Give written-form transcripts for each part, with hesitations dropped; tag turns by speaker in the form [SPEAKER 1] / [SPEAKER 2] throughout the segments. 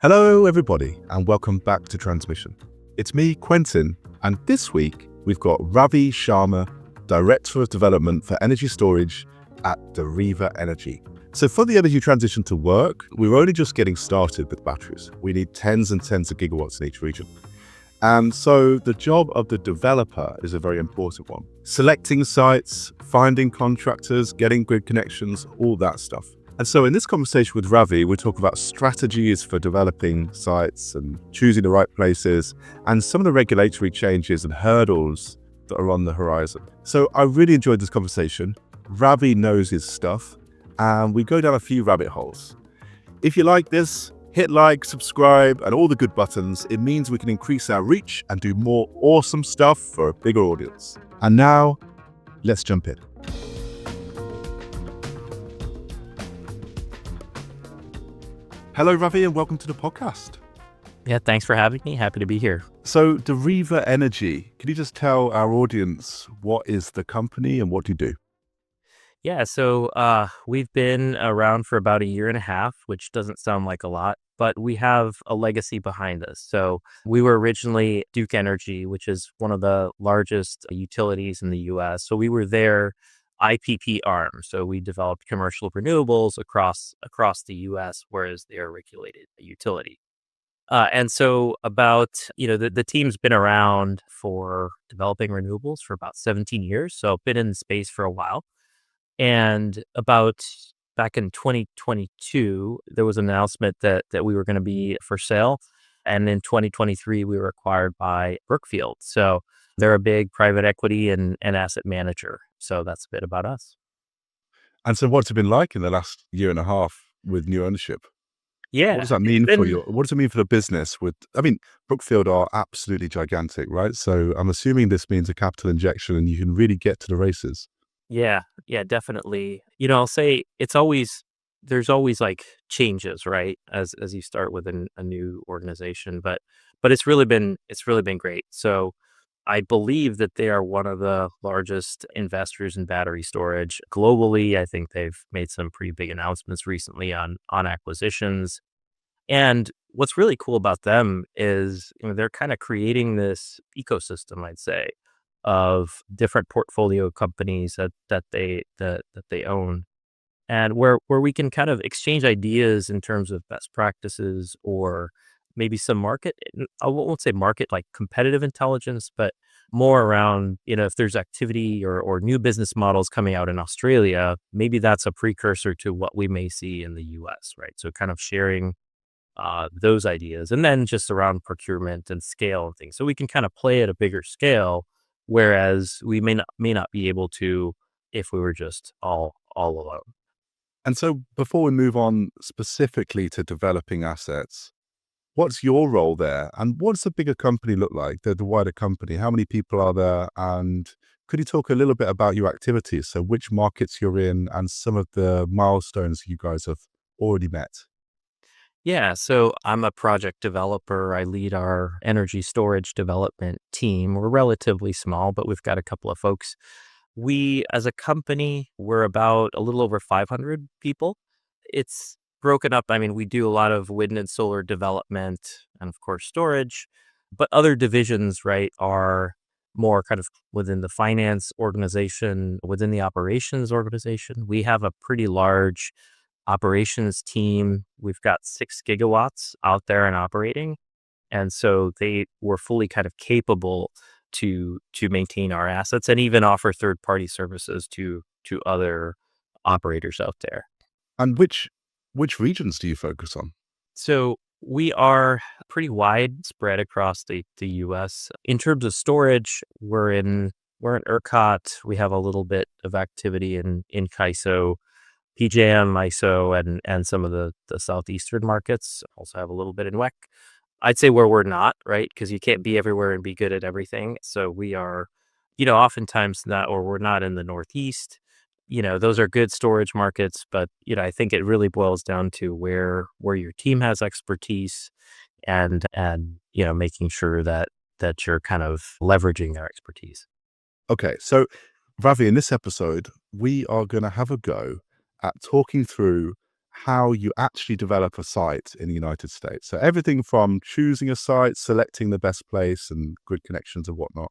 [SPEAKER 1] Hello, everybody, and welcome back to Transmission. It's me, Quentin, and this week we've got Ravi Sharma, Director of Development for Energy Storage at Deriva Energy. So for the energy transition to work, we're only just getting started with batteries. We need tens and tens of gigawatts in each region. And so the job of the developer is a very important one. Selecting sites, finding contractors, getting grid connections, all that stuff. And so in this conversation with Ravi, we talk about strategies for developing sites and choosing the right places and some of the regulatory changes and hurdles that are on the horizon. So I really enjoyed this conversation. Ravi knows his stuff and we go down a few rabbit holes. If you like this, hit like, subscribe, and all the good buttons. It means we can increase our reach and do more awesome stuff for a bigger audience. And now, let's jump in. Hello, Ravi, and welcome to the podcast.
[SPEAKER 2] Yeah, thanks for having me. Happy to be here.
[SPEAKER 1] So, Deriva Energy, can you just tell our audience what is the company and what do you do?
[SPEAKER 2] Yeah, so we've been around for about a year and a half, which doesn't sound like a lot, but we have a legacy behind us. So we were originally Duke Energy, which is one of the largest utilities in the US. So we were their IPP arm. So we developed commercial renewables across the US, whereas they're a regulated utility. And so the team's been around for developing renewables for about 17 years. So been in the space for a while. And about back in 2022, there was an announcement that we were going to be for sale. And in 2023, we were acquired by Brookfield. So they're a big private equity and asset manager. So that's a bit about us.
[SPEAKER 1] And so what's it been like in the last year and a half with new ownership?
[SPEAKER 2] Yeah.
[SPEAKER 1] What does that mean what does it mean for the business Brookfield are absolutely gigantic, right? So I'm assuming this means a capital injection and you can really get to the races.
[SPEAKER 2] Yeah, definitely. I'll say there's always like changes, right? As you start with a new organization, but it's really been great. So I believe that they are one of the largest investors in battery storage globally. I think they've made some pretty big announcements recently on acquisitions. And what's really cool about them is, they're kind of creating this ecosystem, I'd say, of different portfolio companies that they own, and where we can kind of exchange ideas in terms of best practices or maybe some I won't say market like competitive intelligence, but more around, if there's activity or new business models coming out in Australia, maybe that's a precursor to what we may see in the US, right? So kind of sharing those ideas, and then just around procurement and scale and things. So we can kind of play at a bigger scale, whereas we may not be able to if we were just all alone.
[SPEAKER 1] And so before we move on specifically to developing assets, what's your role there? And what does the bigger company look like, the wider company? How many people are there? And could you talk a little bit about your activities? So which markets you're in and some of the milestones you guys have already met?
[SPEAKER 2] Yeah, so I'm a project developer. I lead our energy storage development team. We're relatively small, but we've got a couple of folks. We, as a company, we're about a little over 500 people. It's broken up. I mean, we do a lot of wind and solar development and, of course, storage, but other divisions, right, are more kind of within the finance organization, within the operations organization. We have a pretty large operations team. We've got 6 gigawatts out there and operating. And so they were fully kind of capable to maintain our assets and even offer third-party services to other operators out there.
[SPEAKER 1] And which regions do you focus on?
[SPEAKER 2] So we are pretty widespread across the US. In terms of storage, we're in ERCOT. We have a little bit of activity in CAISO, PJM, ISO, and some of the southeastern markets. Also have a little bit in WEC. I'd say where we're not, right? Because you can't be everywhere and be good at everything. So we are, oftentimes not, or we're not in the Northeast. Those are good storage markets, but, I think it really boils down to where your team has expertise and making sure that you're kind of leveraging their expertise.
[SPEAKER 1] Okay, so Ravi, in this episode, we are going to have a go at talking through how you actually develop a site in the United States. So everything from choosing a site, selecting the best place and grid connections and whatnot,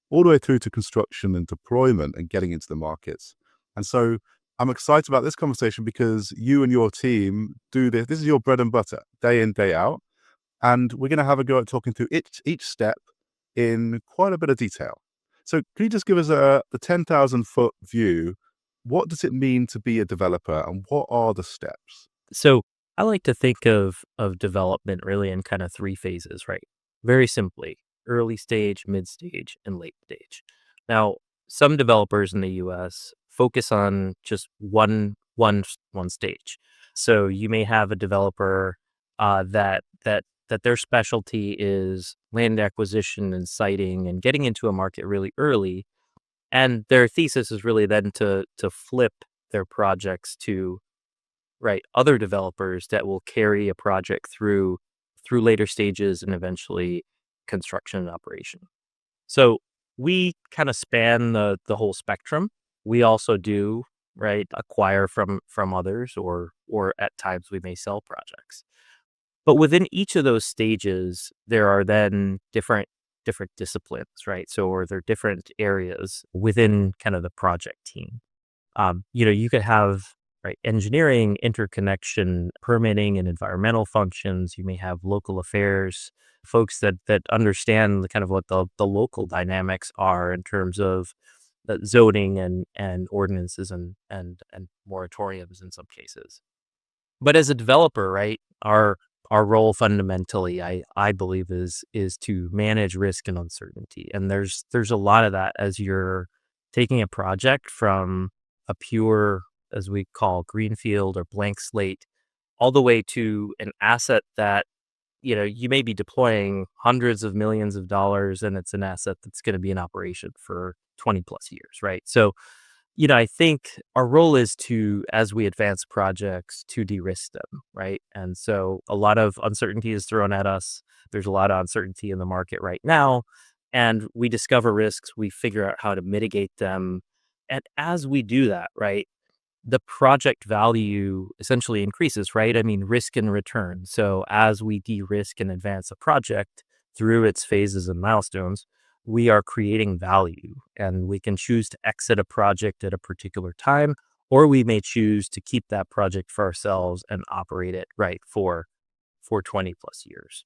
[SPEAKER 1] all the way through to construction and deployment and getting into the markets. And so I'm excited about this conversation because you and your team do this. This is your bread and butter, day in, day out. And we're going to have a go at talking through each step in quite a bit of detail. So can you just give us the 10,000 foot view? What does it mean to be a developer and what are the steps?
[SPEAKER 2] So I like to think of development really in kind of three phases, right? Very simply, early stage, mid stage, and late stage. Now, some developers in the US focus on just one stage. So you may have a developer that their specialty is land acquisition and siting and getting into a market really early. And their thesis is really then to flip their projects to right other developers that will carry a project through later stages and eventually construction and operation. So we kind of span the whole spectrum. We also do right acquire from others or at times we may sell projects. But within each of those stages there are then different disciplines, right? So or there are different areas within kind of the project team. You could have right engineering, interconnection, permitting, and environmental functions. You may have local affairs, folks that understand the kind of what the local dynamics are in terms of zoning and ordinances and moratoriums in some cases. But as a developer, right, our role fundamentally, I believe, is to manage risk and uncertainty. And there's a lot of that as you're taking a project from a pure, as we call greenfield or blank slate, all the way to an asset that you may be deploying hundreds of millions of dollars, and it's an asset that's going to be in operation for 20 plus years, right? So I think our role is to, as we advance projects, to de-risk them, right? And so a lot of uncertainty is thrown at us. There's a lot of uncertainty in the market right now. And we discover risks, we figure out how to mitigate them. And as we do that, right, the project value essentially increases, right? I mean, risk and return. So as we de-risk and advance a project through its phases and milestones, we are creating value and we can choose to exit a project at a particular time, or we may choose to keep that project for ourselves and operate it right for 20 plus years.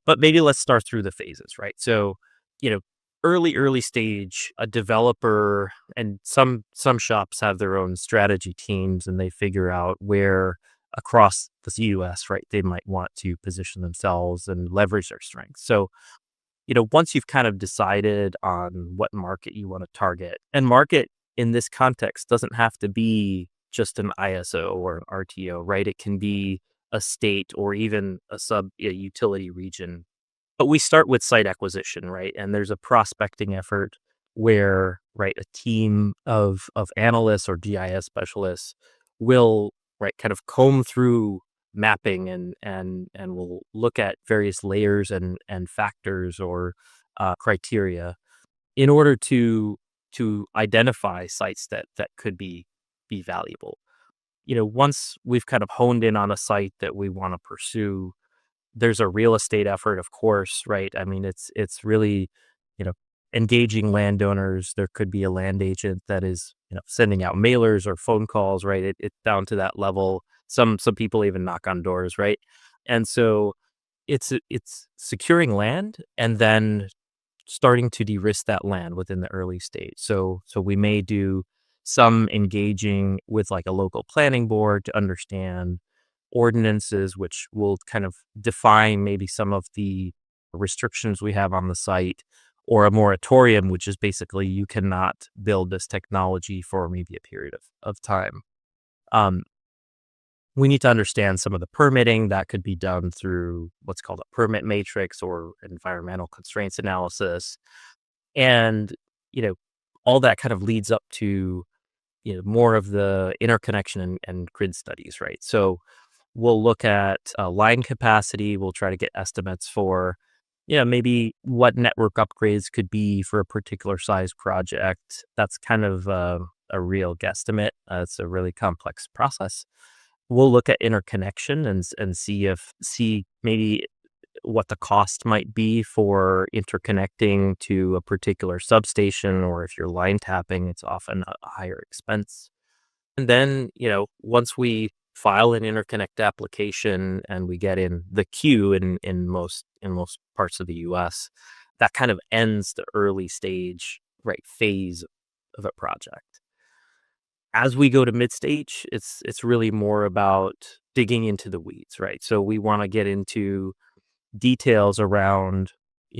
[SPEAKER 2] But maybe let's start through the phases, right? So, you know, early stage, a developer and some shops have their own strategy teams and they figure out where across the US, right, they might want to position themselves and leverage their strengths. So, once you've kind of decided on what market you want to target, and market in this context doesn't have to be just an ISO or an RTO, right? It can be a state or even a utility region. But we start with site acquisition, right? And there's a prospecting effort where, right, a team of analysts or GIS specialists will, right, kind of comb through mapping and will look at various layers and factors or criteria in order to identify sites that could be valuable. Once we've kind of honed in on a site that we want to pursue, there's a real estate effort, of course, right? I mean, it's really, you know, engaging landowners. There could be a land agent that is, sending out mailers or phone calls, right? It's down to that level. Some people even knock on doors, right? And so it's securing land and then starting to de-risk that land within the early stage. So we may do some engaging with like a local planning board to understand ordinances, which will kind of define maybe some of the restrictions we have on the site, or a moratorium, which is basically you cannot build this technology for maybe a period of time. Um, we need to understand some of the permitting that could be done through what's called a permit matrix or environmental constraints analysis. And, you know, all that kind of leads up to, more of the interconnection and grid studies, right? So we'll look at line capacity. We'll try to get estimates for, maybe what network upgrades could be for a particular size project. That's kind of a real guesstimate. It's a really complex process. we'll look at interconnection and see maybe what the cost might be for interconnecting to a particular substation, or if you're line tapping, it's often a higher expense. And then, once we file an interconnect application and we get in the queue in most parts of the US, that kind of ends the early stage, right, phase of a project. As we go to mid stage, it's really more about digging into the weeds, right? So we want to get into details around,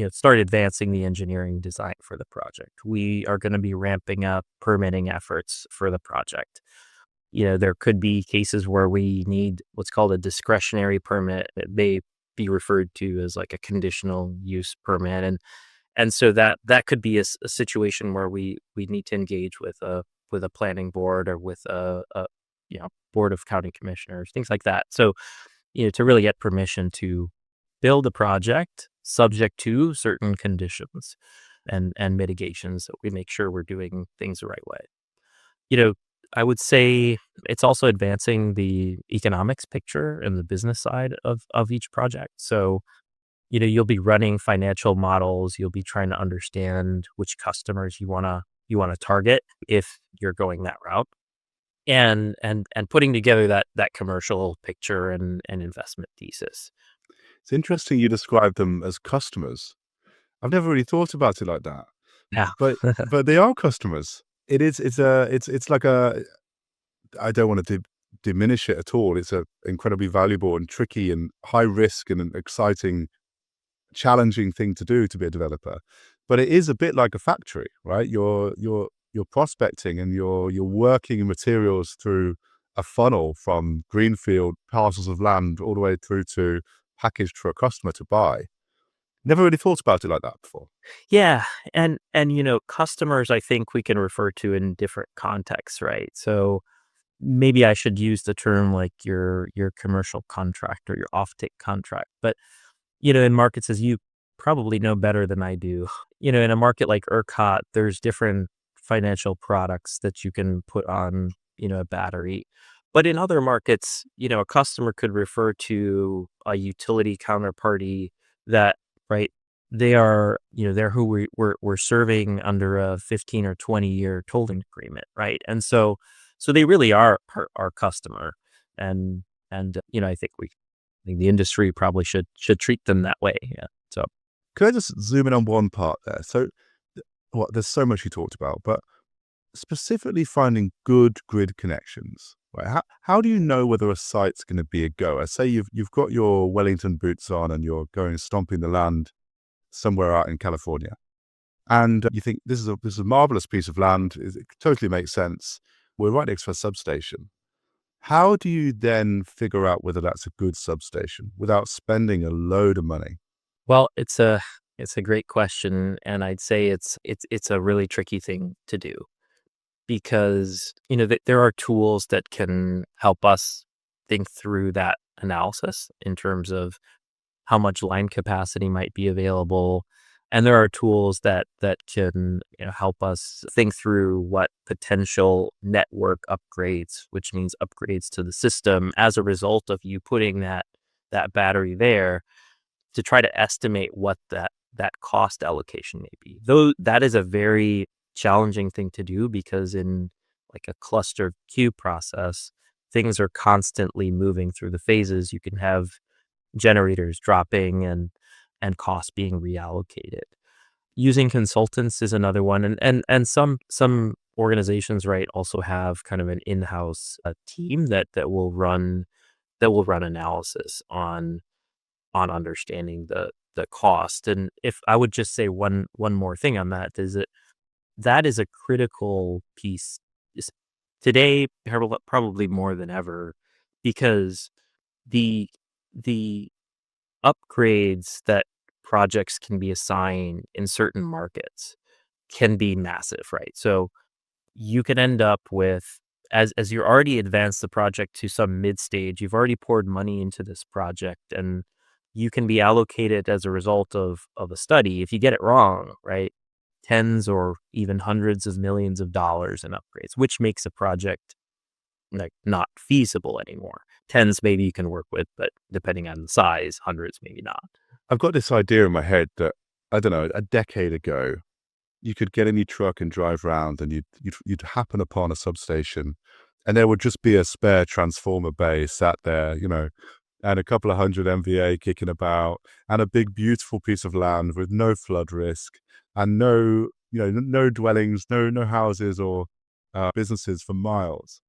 [SPEAKER 2] start advancing the engineering design for the project. We are going to be ramping up permitting efforts for the project. There could be cases where we need what's called a discretionary permit. It may be referred to as like a conditional use permit. And so that could be a situation where we need to engage with a planning board, or with a board of county commissioners, things like that. So, to really get permission to build a project subject to certain conditions and mitigations, so we make sure we're doing things the right way. You know, I would say it's also advancing the economics picture and the business side of each project. So, you'll be running financial models, you'll be trying to understand which customers you wanna target if you're going that route, and putting together that commercial picture and investment thesis.
[SPEAKER 1] It's interesting you describe them as customers. I've never really thought about it like that,
[SPEAKER 2] Yeah.
[SPEAKER 1] but they are customers. It's like a, I don't want to diminish it at all. It's a incredibly valuable and tricky and high risk and an exciting, challenging thing to do, to be a developer. But it is a bit like a factory, right? You're prospecting, and you're working in materials through a funnel from greenfield parcels of land all the way through to packaged for a customer to buy. Never really thought about it like that before.
[SPEAKER 2] Yeah, and customers, I think we can refer to in different contexts, right? So maybe I should use the term like your commercial contract or your offtake contract. But in markets, as you probably know better than I do, in a market like ERCOT, there's different financial products that you can put on, a battery. But in other markets, a customer could refer to a utility counterparty that, right, they're who we're serving under a 15 or 20-year tolling agreement, right? And so they really are our customer. And I think the industry probably should treat them that way. Yeah. So
[SPEAKER 1] Could I just zoom in on one part there? So, there's so much you talked about, but specifically finding good grid connections, right? How do you know whether a site's going to be a go? I say you've got your Wellington boots on and you're going stomping the land somewhere out in California, and you think this is a marvelous piece of land. It totally makes sense. We're right next to a substation. How do you then figure out whether that's a good substation without spending a load of money?
[SPEAKER 2] well, it's a great question, and I'd say it's a really tricky thing to do, because there are tools that can help us think through that analysis in terms of how much line capacity might be available. And there are tools that can, help us think through what potential network upgrades, which means upgrades to the system as a result of you putting that battery there, to try to estimate what that cost allocation may be. Though that is a very challenging thing to do, because in like a cluster queue process, things are constantly moving through the phases. You can have generators dropping and costs being reallocated. Using consultants is another one, and some organizations, right, also have kind of an in-house team that will run analysis on understanding the cost. And if I would just say one more thing on that, is that is a critical piece today, probably more than ever, because the the upgrades that projects can be assigned in certain markets can be massive, right? So you can end up with, as you're already advanced the project to some mid stage, you've already poured money into this project, and you can be allocated as a result of a study. If you get it wrong, right, tens or even hundreds of millions of dollars in upgrades, which makes a project like not feasible anymore. Tens maybe you can work with, but depending on the size, hundreds maybe not.
[SPEAKER 1] I've got this idea in my head that, I don't know, a decade ago, you could get in your truck and drive around and you'd happen upon a substation and there would just be a spare transformer bay sat there, and a couple of hundred MVA kicking about and a big, beautiful piece of land with no flood risk and no dwellings, no houses or businesses for miles.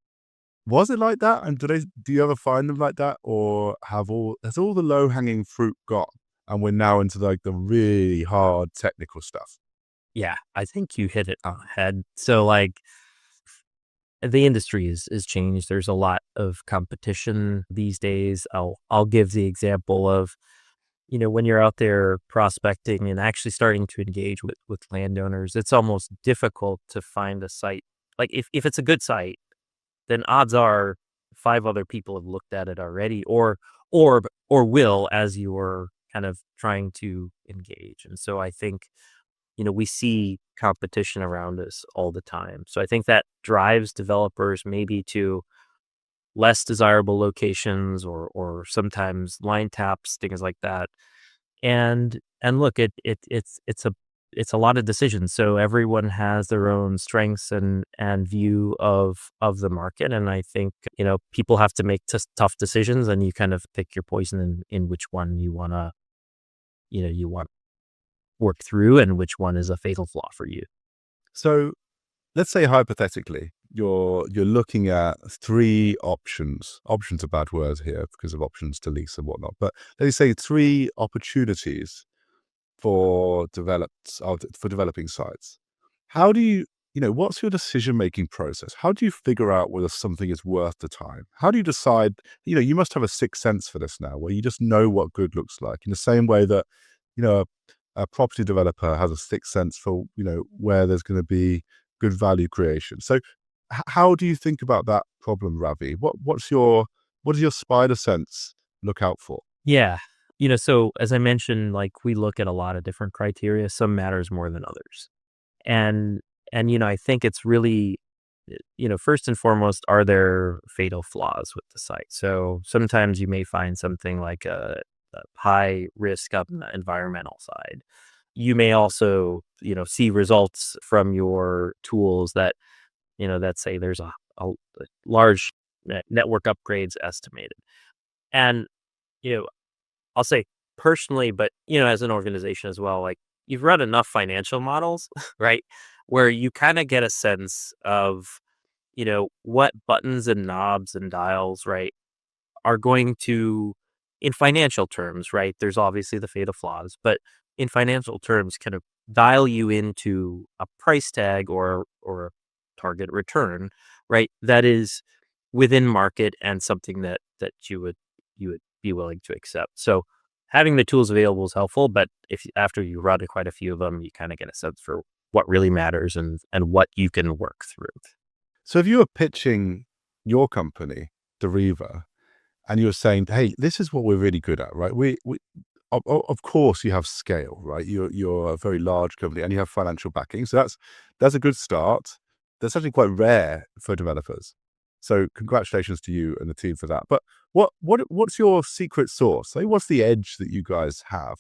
[SPEAKER 1] Was it like that? And do you ever find them like that? Or has all the low hanging fruit gone and we're now into like the really hard technical stuff?
[SPEAKER 2] Yeah, I think you hit it on the head. So like the industry is changed. There's a lot of competition these days. I'll give the example of, when you're out there prospecting and actually starting to engage with landowners, it's almost difficult to find a site. Like if it's a good site, then odds are five other people have looked at it already or will as you're kind of trying to engage. And so I think, we see competition around us all the time. So I think that drives developers maybe to less desirable locations or sometimes line taps, things like that. And look, it's a lot of decisions. So everyone has their own strengths and view of the market. And I think, people have to make tough decisions, and you kind of pick your poison in which one you want to work through and which one is a fatal flaw for you.
[SPEAKER 1] So let's say hypothetically, you're looking at three options. Options are bad words here because of options to lease and whatnot. But let's say three opportunities for developing sites. How do what's your decision making process? How do you figure out whether something is worth the time? How do you decide? You must have a sixth sense for this now, where you just know what good looks like. In the same way that you know a property developer has a sixth sense for where there's going to be good value creation. So how do you think about that problem, Ravi? What does your spider sense look out for?
[SPEAKER 2] Yeah. So as I mentioned, like we look at a lot of different criteria. Some matters more than others. And I think it's really, first and foremost, are there fatal flaws with the site? So sometimes you may find something like a high risk on the environmental side. You may also, see results from your tools that say there's a large network upgrades estimated. And, you know, I'll say personally, but, as an organization as well, like you've run enough financial models, right? Where you kind of get a sense of, what buttons and knobs and dials, right, are going to, in financial terms, right? There's obviously the fatal flaws, but in financial terms, kind of dial you into a price tag or a target return, right? That is within market and something that you would be willing to accept. So having the tools available is helpful, but if after you run quite a few of them, you kind of get a sense for what really matters and what you can work through.
[SPEAKER 1] So if you were pitching your company, Deriva, and you were saying, "Hey, this is what we're really good at, right? We of course you have scale, right? You're a very large company and you have financial backing, so that's a good start. That's actually quite rare for developers. So congratulations to you and the team for that. But what's your secret sauce? Like, what's the edge that you guys have?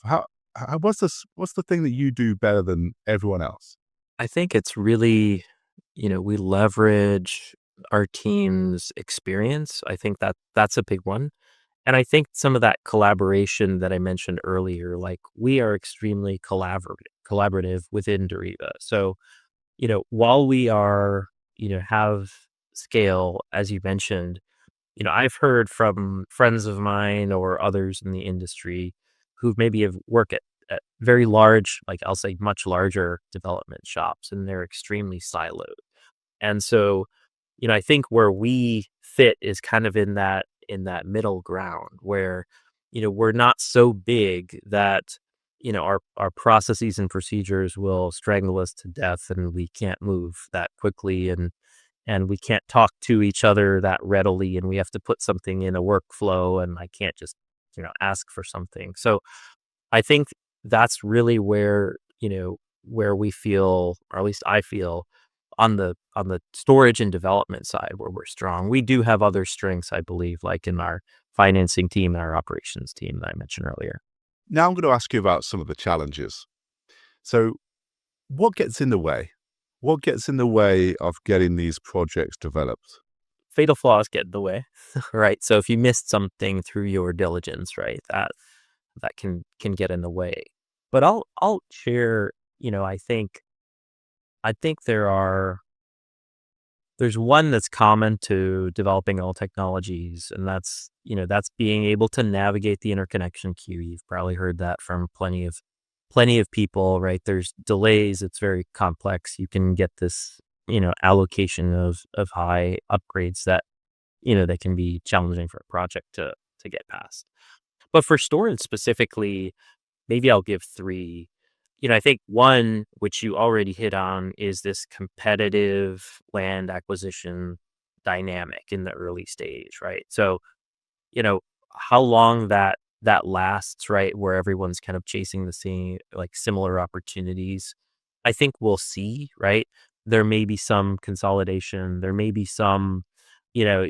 [SPEAKER 1] What's the thing that you do better than everyone else?
[SPEAKER 2] I think it's really, we leverage our team's experience. I think that's a big one. And I think some of that collaboration that I mentioned earlier, like we are extremely collaborative within Deriva. So, while we are, have scale, as you mentioned, I've heard from friends of mine or others in the industry who maybe have worked at very large, like I'll say much larger development shops, and they're extremely siloed. And so, I think where we fit is kind of in that middle ground where, we're not so big that, our processes and procedures will strangle us to death and we can't move that quickly and we can't talk to each other that readily and we have to put something in a workflow and I can't just, ask for something. So I think that's really where we feel, or at least I feel on the storage and development side where we're strong. We do have other strengths, I believe, like in our financing team and our operations team that I mentioned earlier.
[SPEAKER 1] Now I'm going to ask you about some of the challenges. So, what gets in the way? What gets in the way of getting these projects developed?
[SPEAKER 2] Fatal flaws get in the way, right? So if you missed something through your diligence, right, that can get in the way. But I'll share, I think there's one that's common to developing all technologies, and that's being able to navigate the interconnection queue. You've probably heard that from plenty of people, right? There's delays, it's very complex. You can get this, allocation of high upgrades that, that can be challenging for a project to get past. But for storage specifically, maybe I'll give three. I think one, which you already hit on, is this competitive land acquisition dynamic in the early stage, right? So, you know, how long that lasts, right? Where everyone's kind of chasing the same, like similar opportunities. I think we'll see, right? There may be some consolidation. There may be some, you know,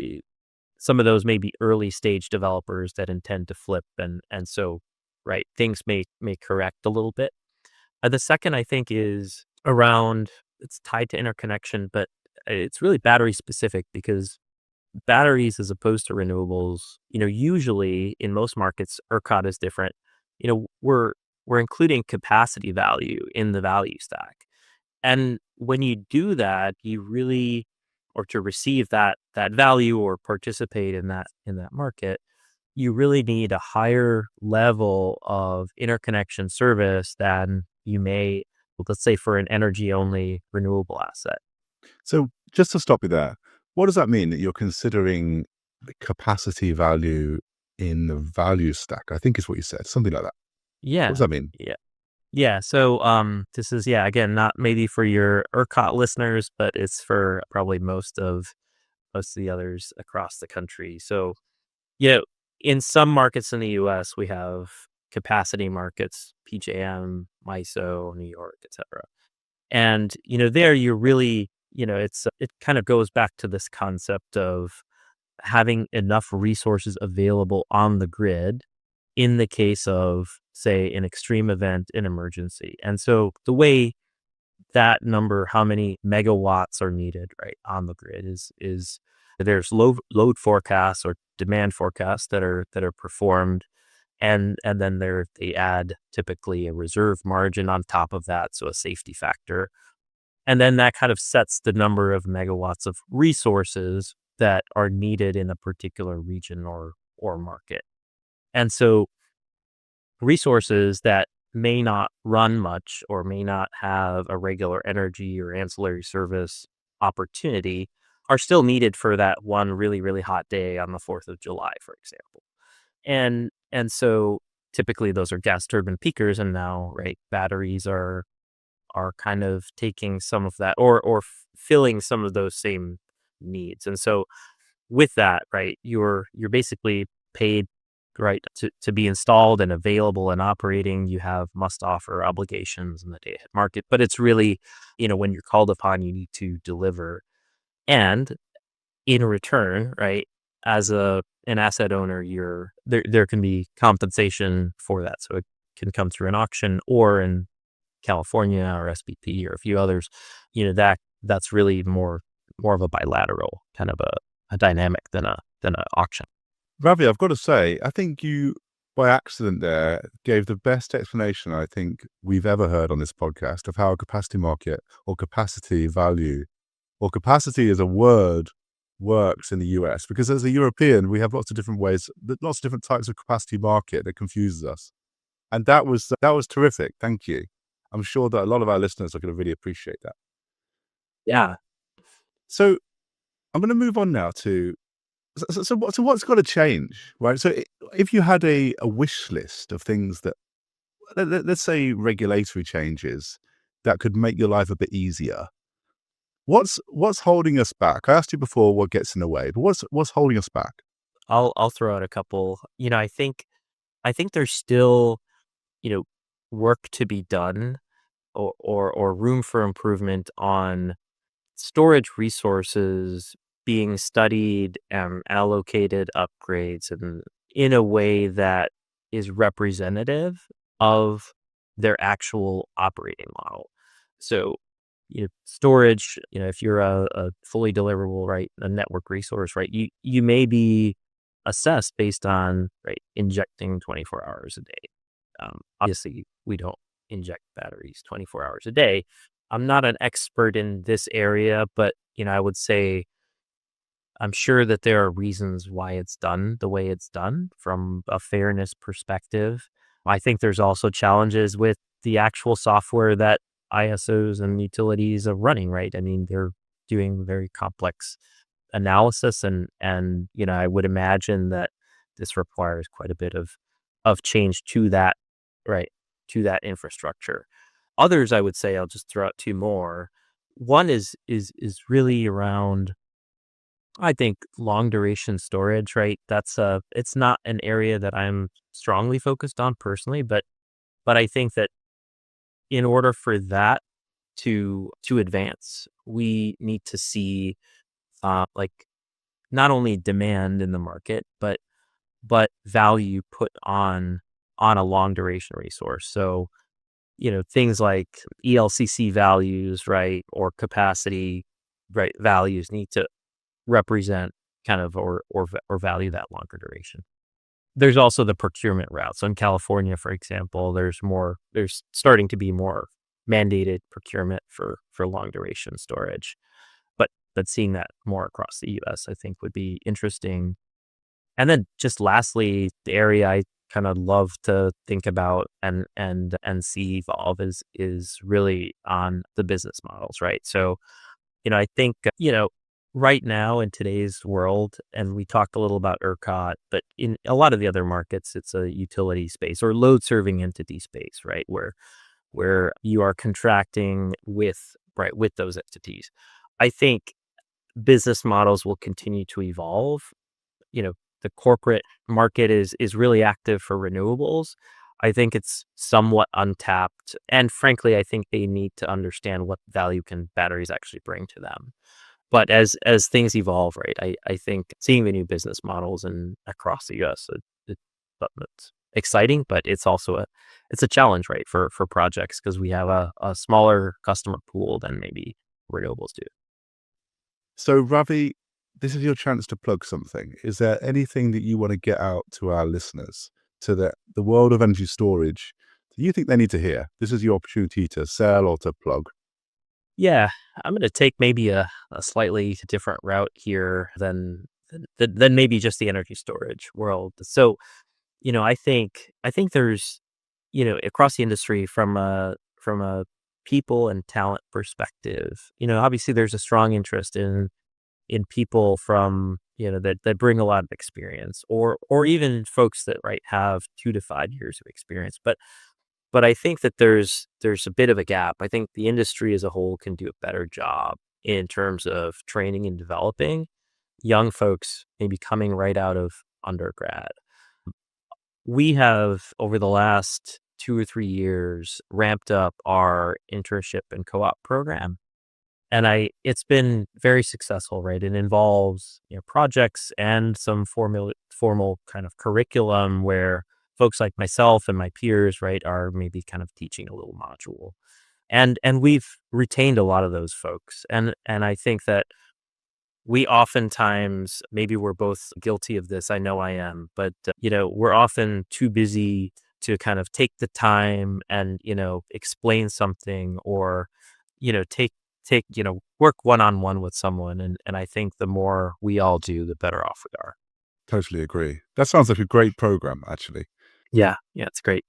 [SPEAKER 2] some of those may be early stage developers that intend to flip, and so, right, things may correct a little bit. The second I think is around, it's tied to interconnection, but it's really battery specific because batteries as opposed to renewables, usually in most markets, ERCOT is different. We're including capacity value in the value stack. And when you do that, you really, or to receive that value or participate in that market, you really need a higher level of interconnection service than you may, well, let's say, for an energy only renewable asset.
[SPEAKER 1] So, just to stop you there, what does that mean that you're considering the capacity value in the value stack? I think is what you said, something like that. What does
[SPEAKER 2] Yeah.
[SPEAKER 1] that mean?
[SPEAKER 2] Yeah. Yeah. So this is, yeah, again, not maybe for your ERCOT listeners, but it's for probably most of the others across the country. So, you know, in some markets in the US, we have capacity markets, PJM, MISO, New York, etc. And, there you're really, it kind of goes back to this concept of having enough resources available on the grid in the case of, say, an extreme event, an emergency. And so the way that number, how many megawatts are needed, right, on the grid is there's load forecasts or demand forecasts that are performed, and then they add typically a reserve margin on top of that, so a safety factor. And then that kind of sets the number of megawatts of resources that are needed in a particular region or market. And so resources that may not run much or may not have a regular energy or ancillary service opportunity are still needed for that one really, really hot day on the 4th of July, for example. And so typically those are gas turbine peakers, and now, right, batteries are kind of taking some of that, or filling some of those same needs. And so with that, right, you're basically paid, right, to be installed and available and operating. You have must offer obligations in the day ahead market, but it's really, when you're called upon, you need to deliver. And in return, right, as an asset owner, there can be compensation for that. So it can come through an auction, or in California or SPP or a few others, that's really more of a bilateral kind of a dynamic than a auction.
[SPEAKER 1] Ravi, I've got to say, I think you, by accident there, gave the best explanation I think we've ever heard on this podcast of how a capacity market or capacity value or capacity as a word works in the US. Because as a European, we have lots of different ways, lots of different types of capacity market that confuses us. And that was terrific. Thank you. I'm sure that a lot of our listeners are going to really appreciate that.
[SPEAKER 2] Yeah.
[SPEAKER 1] So I'm going to move on now to so what's got to change, right? So if you had a wish list of things that let's say regulatory changes that could make your life a bit easier, what's holding us back? I asked you before what gets in the way, but what's holding us back?
[SPEAKER 2] I'll throw out a couple. I think there's still, you know, work to be done, or room for improvement on storage resources being studied and allocated upgrades and in a way that is representative of their actual operating model. So, storage, if you're a fully deliverable, right, a network resource, right, you may be assessed based on, right, injecting 24 hours a day. Obviously, we don't inject batteries 24 hours a day. I'm not an expert in this area, but I would say I'm sure that there are reasons why it's done the way it's done from a fairness perspective. I think there's also challenges with the actual software that ISOs and utilities are running, right? I mean, they're doing very complex analysis and I would imagine that this requires quite a bit of change to that, right, to that infrastructure. Others, I would say, I'll just throw out two more. One is really around, I think, long duration storage, right? It's not an area that I'm strongly focused on personally, but I think that in order for that to advance, we need to see like not only demand in the market, but value put on a long duration resource. So, things like ELCC values, right, or capacity, right, values need to represent kind of or value that longer duration. There's also the procurement route. So in California, for example, there's starting to be more mandated procurement for long duration storage. But seeing that more across the US, I think would be interesting. And then just lastly, the area I kind of love to think about and see evolve is really on the business models, right? So, I think, right now in today's world, and we talked a little about ERCOT, but in a lot of the other markets, it's a utility space or load serving entity space, right? Where you are contracting with those entities. I think business models will continue to evolve. You know, the corporate market is really active for renewables. I think it's somewhat untapped, and frankly, I think they need to understand what value can batteries actually bring to them. But as things evolve, right, I think seeing the new business models and across the US, it's exciting, but it's a challenge, right, for projects because we have a smaller customer pool than maybe renewables do.
[SPEAKER 1] So, Ravi, this is your chance to plug something. Is there anything that you want to get out to our listeners, to the world of energy storage, that you think they need to hear? This is your opportunity to sell or to plug.
[SPEAKER 2] Yeah, I'm gonna take maybe a slightly different route here than maybe just the energy storage world. So, I think there's, across the industry from a people and talent perspective, obviously there's a strong interest in people from, that bring a lot of experience or even folks that, right, have 2 to 5 years of experience. But I think that there's a bit of a gap. I think the industry as a whole can do a better job in terms of training and developing young folks maybe coming right out of undergrad. We have, over the last 2 or 3 years, ramped up our internship and co-op program, and it's been very successful, right? It involves, projects and some formal kind of curriculum where folks like myself and my peers, right, are maybe kind of teaching a little module. And we've retained a lot of those folks. And I think that we oftentimes, maybe we're both guilty of this. I know I am, but we're often too busy to kind of take the time and explain something or take work one on one with someone. And I think the more we all do, the better off we are.
[SPEAKER 1] Totally agree. That sounds like a great program, actually.
[SPEAKER 2] Yeah, yeah, it's great.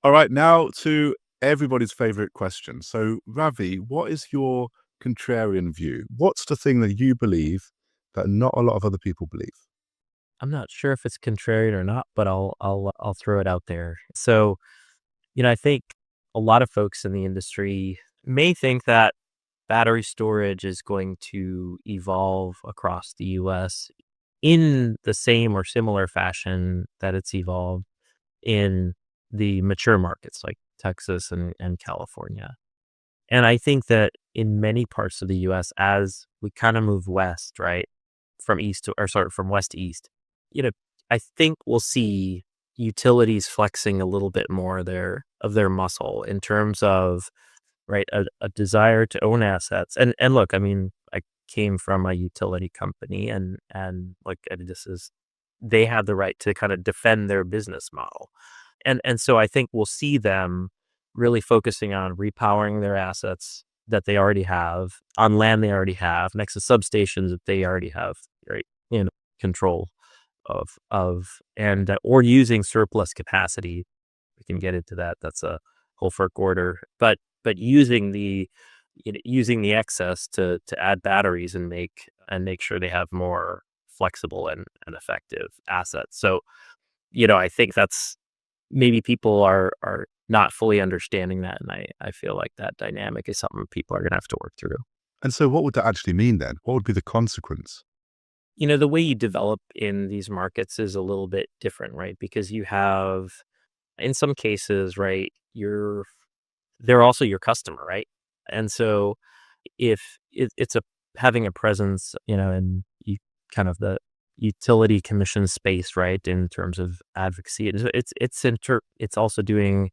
[SPEAKER 1] All right, now to everybody's favorite question. So, Ravi, what is your contrarian view? What's the thing that you believe that not a lot of other people believe?
[SPEAKER 2] I'm not sure if it's contrarian or not, but I'll throw it out there. So, I think a lot of folks in the industry may think that battery storage is going to evolve across the US in the same or similar fashion that it's evolved in the mature markets like Texas and California. And I think that in many parts of the US as we kind of move west, right? From west to east. You know, I think we'll see utilities flexing a little bit more of their muscle in terms of, right, a desire to own assets. And look, I mean, I came from a utility company, and like, and they have the right to kind of defend their business model. And so I think we'll see them really focusing on repowering their assets that they already have on land they already have next to substations that they already have, right, control of, and or using surplus capacity. We can get into that. That's a whole FERC order, but using the excess to add batteries and make sure they have more flexible and effective assets. So, I think that's maybe people are not fully understanding that, and I feel like that dynamic is something people are going to have to work through.
[SPEAKER 1] And so what would that actually mean then? What would be the consequence?
[SPEAKER 2] The way you develop in these markets is a little bit different, right? Because you have, in some cases, right, they're also your customer, right? And so if it's having a presence, in kind of the utility commission space, right, in terms of advocacy, it's also doing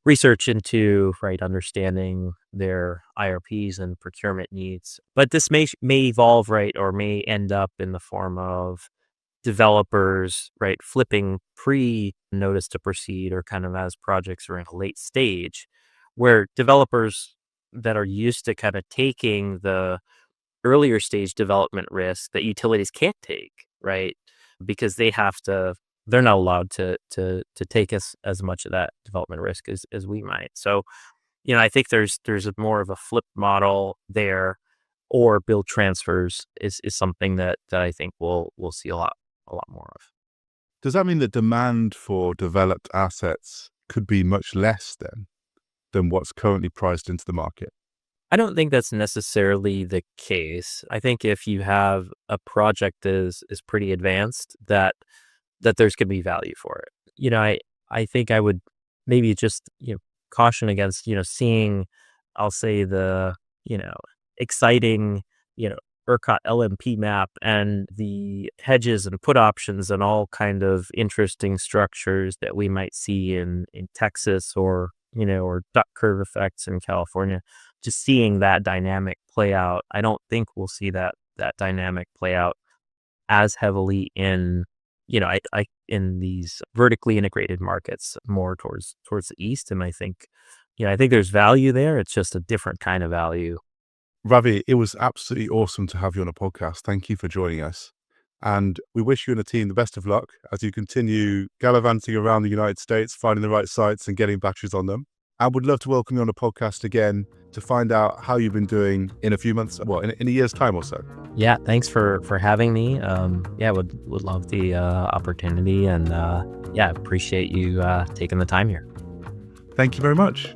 [SPEAKER 2] research into, right, understanding their IRPs and procurement needs. But this may evolve, right, or may end up in the form of developers, right, flipping pre-notice to proceed or kind of as projects are in a late stage, where developers that are used to kind of taking the earlier stage development risk that utilities can't take, right, because they're not allowed to take as much of that development risk as we might. So, I think there's more of a flip model there, or build transfers is something that I think we'll see a lot more of.
[SPEAKER 1] Does that mean that demand for developed assets could be much less then than what's currently priced into the market?
[SPEAKER 2] I don't think that's necessarily the case. I think if you have a project that is pretty advanced, that there's going to be value for it. I think I would maybe just, caution against, seeing, I'll say, the, exciting, ERCOT LMP map and the hedges and put options and all kind of interesting structures that we might see in Texas, or duck curve effects in California. Just seeing that dynamic play out, I don't think we'll see that dynamic play out as heavily in, in these vertically integrated markets more towards the east. And I think there's value there. It's just a different kind of value.
[SPEAKER 1] Ravi, it was absolutely awesome to have you on a podcast. Thank you for joining us. And we wish you and the team the best of luck as you continue gallivanting around the United States, finding the right sites and getting batteries on them. I would love to welcome you on the podcast again to find out how you've been doing in a few months, in a year's time or so.
[SPEAKER 2] Yeah, thanks for having me. Would love the opportunity, and appreciate you taking the time here.
[SPEAKER 1] Thank you very much.